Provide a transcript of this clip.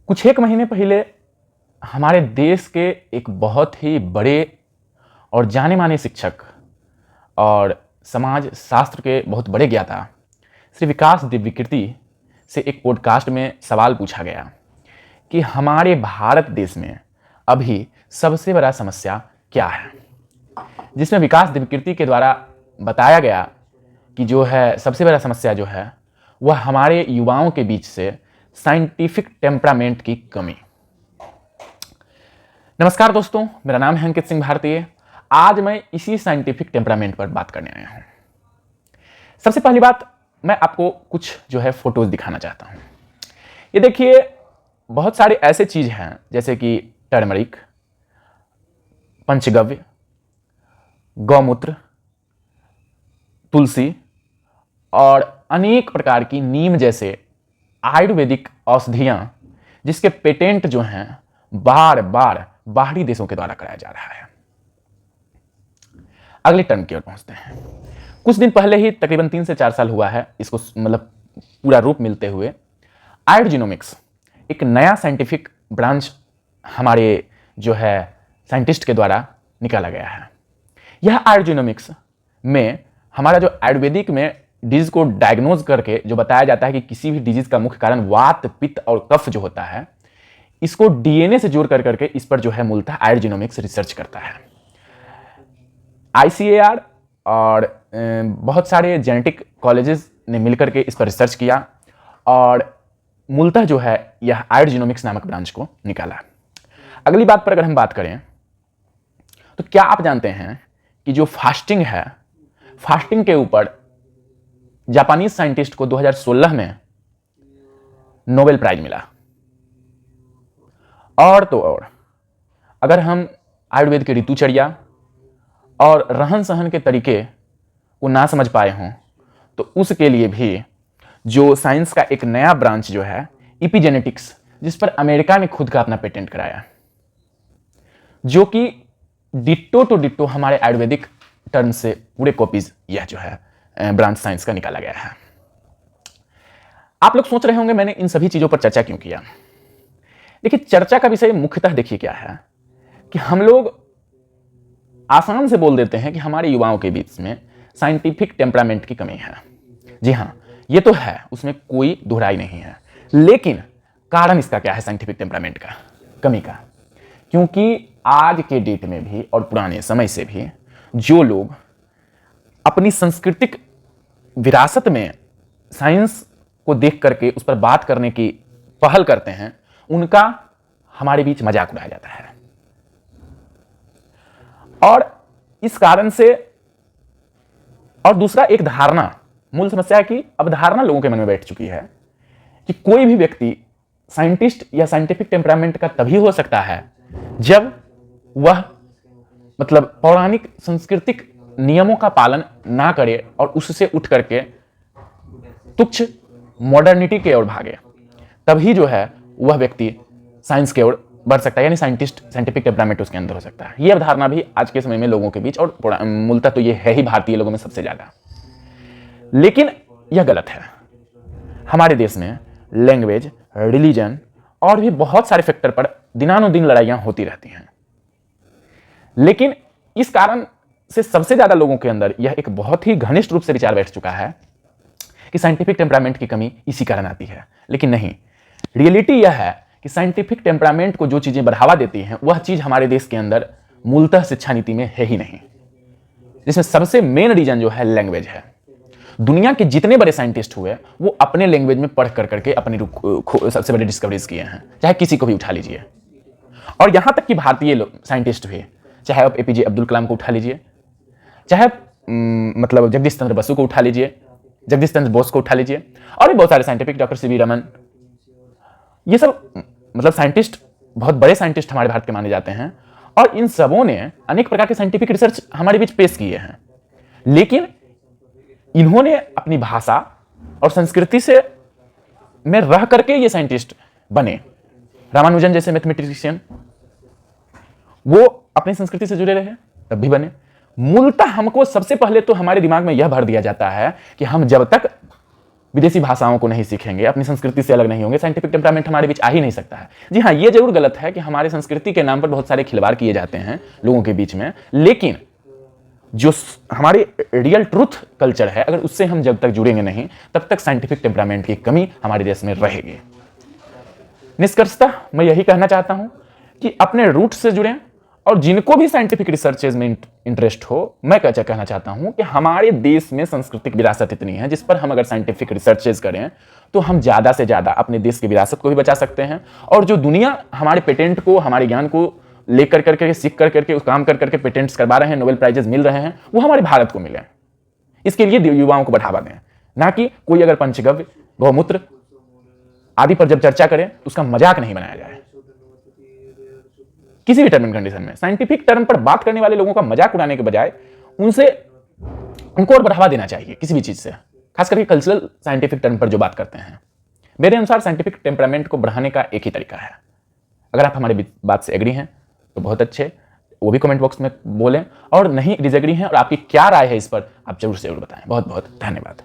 कुछ एक महीने पहले हमारे देश के एक बहुत ही बड़े और जाने माने शिक्षक और समाज शास्त्र के बहुत बड़े ज्ञाता श्री विकास दिव्यकीर्ति से एक पॉडकास्ट में सवाल पूछा गया कि हमारे भारत देश में अभी सबसे बड़ा समस्या क्या है, जिसमें विकास दिव्यकीर्ति के द्वारा बताया गया कि जो है सबसे बड़ा समस्या जो है वह हमारे युवाओं के बीच से साइंटिफिक टेम्परामेंट की कमी। नमस्कार दोस्तों, मेरा नाम है अंकित सिंह भारतीय। आज मैं इसी साइंटिफिक टेम्परामेंट पर बात करने आया हूं। सबसे पहली बात, मैं आपको कुछ जो है फोटोज दिखाना चाहता हूं। ये देखिए, बहुत सारे ऐसे चीज हैं जैसे कि टर्मरिक, पंचगव्य, गौमूत्र, तुलसी और अनेक प्रकार की नीम जैसे आयुर्वेदिक औषधियां जिसके पेटेंट जो हैं बार बार बाहरी देशों के द्वारा कराया जा रहा है। अगले टर्म की ओर पहुंचते हैं। कुछ दिन पहले ही, तकरीबन 3 से 4 साल हुआ है इसको मतलब पूरा रूप मिलते हुए, आयुर्जीनोमिक्स एक नया साइंटिफिक ब्रांच हमारे जो है साइंटिस्ट के द्वारा निकाला गया है। यह आयुर्जीनोमिक्स में हमारा जो आयुर्वेदिक में डिजीज को डायग्नोज करके जो बताया जाता है कि किसी भी डिजीज का मुख्य कारण वात, पित्त और कफ जो होता है, इसको डीएनए से जोड़ करके इस पर जो है मूलतः आयुर्जीनोमिक्स रिसर्च करता है। आईसीएआर और बहुत सारे जेनेटिक कॉलेजेस ने मिलकर के इस पर रिसर्च किया और मूलतः जो है यह आयुर्जीनोमिक्स नामक ब्रांच को निकाला। अगली बात पर अगर हम बात करें तो क्या आप जानते हैं कि जो फास्टिंग है, फास्टिंग के ऊपर जापानीज साइंटिस्ट को 2016 में नोबेल प्राइज मिला। और तो और अगर हम आयुर्वेद के ऋतुचर्या और रहन सहन के तरीके को ना समझ पाए हों तो उसके लिए भी जो साइंस का एक नया ब्रांच जो है इपिजेनेटिक्स, जिस पर अमेरिका ने खुद का अपना पेटेंट कराया, जो कि डिट्टो टू डिट्टो हमारे आयुर्वेदिक टर्म से पूरे कॉपीज यह जो है ब्रांच साइंस का निकाला गया है। आप लोग सोच रहे होंगे मैंने इन सभी चीजों पर चर्चा क्यों किया। देखिए, चर्चा का विषय मुख्यतः देखिए क्या है कि हम लोग आसान से बोल देते हैं कि हमारे युवाओं के बीच में साइंटिफिक टेम्परामेंट की कमी है। जी हाँ, ये तो है, उसमें कोई दोहराई नहीं है। लेकिन कारण इसका क्या है साइंटिफिक टेम्परामेंट का कमी का? क्योंकि आज के डेट में भी और पुराने समय से भी जो लोग अपनी सांस्कृतिक विरासत में साइंस को देख करके उस पर बात करने की पहल करते हैं, उनका हमारे बीच मजाक उड़ाया जाता है। और इस कारण से, और दूसरा एक धारणा, मूल समस्या है कि अब धारणा लोगों के मन में बैठ चुकी है कि कोई भी व्यक्ति साइंटिस्ट या साइंटिफिक टेम्परामेंट का तभी हो सकता है जब वह मतलब पौराणिक सांस्कृतिक नियमों का पालन ना करे और उससे उठ करके तुच्छ मॉडर्निटी की ओर भागे, तभी जो है वह व्यक्ति साइंस की ओर बढ़ सकता है, यानी साइंटिफिक टेम्परामेंट उसके अंदर हो सकता है। यह अवधारणा भी आज के समय में लोगों के बीच, और मूलतः तो यह है ही भारतीय लोगों में सबसे ज्यादा, लेकिन यह गलत है। हमारे देश में लैंग्वेज, रिलीजन और भी बहुत सारे फैक्टर पर दिनानुदिन लड़ाइयां होती रहती हैं, लेकिन इस कारण से सबसे ज्यादा लोगों के अंदर यह एक बहुत ही घनिष्ठ रूप से विचार बैठ चुका है कि साइंटिफिक टेम्परामेंट की कमी इसी कारण आती है। लेकिन नहीं, रियलिटी यह है कि साइंटिफिक टेम्परामेंट को जो चीजें बढ़ावा देती हैं वह चीज हमारे देश के अंदर मूलतः शिक्षा नीति में है ही नहीं, जिसमें सबसे मेन रीजन जो है लैंग्वेज है। दुनिया के जितने बड़े साइंटिस्ट हुए वो अपने लैंग्वेज में पढ़ कर करके अपनी सबसे बड़ी डिस्कवरीज किए हैं, चाहे किसी को भी उठा लीजिए। और यहां तक कि भारतीय साइंटिस्ट भी, चाहे आप एपीजे अब्दुल कलाम को उठा लीजिए, चाहे मतलब जगदीश चंद्र बसु को उठा लीजिए, जगदीश चंद्र बोस को उठा लीजिए, और भी बहुत सारे साइंटिफिक, डॉक्टर सीवी रमन, ये सब मतलब साइंटिस्ट, बहुत बड़े साइंटिस्ट हमारे भारत के माने जाते हैं। और इन सबों ने अनेक प्रकार के साइंटिफिक रिसर्च हमारे बीच पेश किए हैं, लेकिन इन्होंने अपनी भाषा और संस्कृति से में रह करके ये साइंटिस्ट बने। रामानुजन जैसे मैथमेटिशियन, वो अपनी संस्कृति से जुड़े रहे तब भी बने। मूलतः हमको सबसे पहले तो हमारे दिमाग में यह भर दिया जाता है कि हम जब तक विदेशी भाषाओं को नहीं सीखेंगे, अपनी संस्कृति से अलग नहीं होंगे, साइंटिफिक टेम्परामेंट हमारे बीच आ ही नहीं सकता है। जी हाँ, ये जरूर गलत है कि हमारे संस्कृति के नाम पर बहुत सारे खिलवाड़ किए जाते हैं लोगों के बीच में, लेकिन जो हमारे रियल ट्रूथ कल्चर है, अगर उससे हम जब तक जुड़ेंगे नहीं, तब तक साइंटिफिक टेम्परामेंट की कमी हमारे देश में रहेगी। निष्कर्षतः मैं यही कहना चाहता हूं कि अपने रूट से जुड़ें, और जिनको भी साइंटिफिक रिसर्चेज में इंटरेस्ट हो, मैं कहना चाहता हूं कि हमारे देश में सांस्कृतिक विरासत इतनी है जिस पर हम अगर साइंटिफिक रिसर्चेज करें तो हम ज्यादा से ज्यादा अपने देश की विरासत को भी बचा सकते हैं, और जो दुनिया हमारे पेटेंट को, हमारे ज्ञान को लेकर करके, सीख कर करके, काम कर करके पेटेंट्स करवा रहे हैं, नोबेल प्राइजेस मिल रहे हैं, वो हमारे भारत को मिले। इसके लिए युवाओं को बढ़ावा दें, ना कि कोई अगर पंचगव्य, गौमूत्र आदि पर जब चर्चा करें तो उसका मजाक नहीं बनाया जाए किसी भी टर्म एंड कंडीशन में। साइंटिफिक टर्म पर बात करने वाले लोगों का मजाक उड़ाने के बजाय उनको और बढ़ावा देना चाहिए किसी भी चीज से, खास करके कल्चरल साइंटिफिक टर्म पर जो बात करते हैं। मेरे अनुसार साइंटिफिक टेम्परामेंट को बढ़ाने का एक ही तरीका है। अगर आप हमारी बात से एग्री हैं तो बहुत अच्छे, वो भी कमेंट बॉक्स में बोलें, और नहीं डिसएग्री हैं और आपकी क्या राय है इस पर, आप जरूर से जरूर बताएं। बहुत बहुत धन्यवाद।